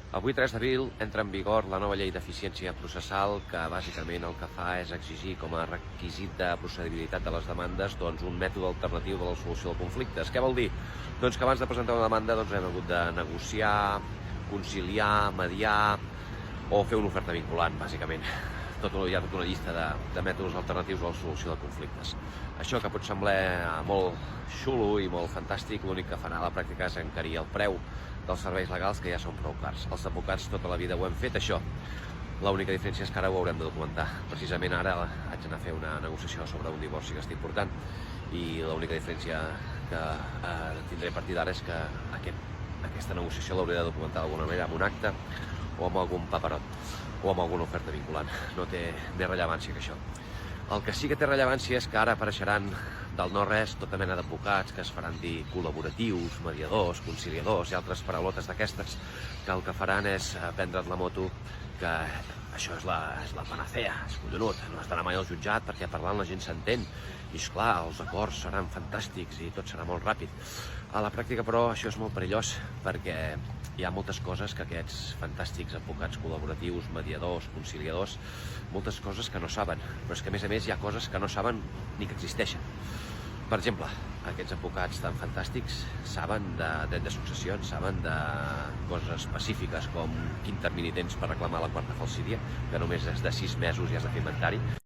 Avui, 3 d'abril, entra en vigor la nova llei d'eficiència processal que bàsicament el que fa és exigir com a requisit de procedibilitat de les demandes un mètode alternatiu de la solució de conflictes. Què vol dir? Doncs que abans de presentar una demanda hem hagut de negociar, conciliar, mediar o fer una oferta vinculant, bàsicament. Hi ha tota una llista de mètodes alternatius a la solució de conflictes. Això que pot semblar molt xulo i molt fantàstic, l'únic que farà a la pràctica és encarir el preu dels serveis legals, que ja són prou cars. Els advocats tota la vida ho hem fet, això. L'única diferència és que ara ho haurem de documentar. Precisament ara haig d'anar a fer una negociació sobre un divorci que estic portant i l'única diferència que tindré a partir d'ara és que aquesta negociació l'hauré de documentar d'alguna manera amb un acte o amb algun paperot o amb alguna oferta vinculant. No té més rellevància que això. El que sí que té rellevància és que ara apareixeran del no-res tota mena d'advocats que es faran dir col·laboratius, mediadors, conciliadors i altres paraulotes d'aquestes que el que faran és prendre't la moto, que això és la panacea, és collonut, no has d'anar mai al jutjat perquè parlant la gent s'entén i esclar, els acords seran fantàstics i tot serà molt ràpid. A la pràctica, però, això és molt perillós perquè hi ha moltes coses que aquests fantàstics advocats col·laboratius, mediadors, conciliadors, moltes coses que no saben, però és que a més hi ha coses que no saben ni que existeixen. Per exemple, aquests advocats tan fantàstics saben de dret de successions, saben de coses específiques com quin termini tens per reclamar la quarta falsídia, que només és de 6 mesos i has de fer inventari.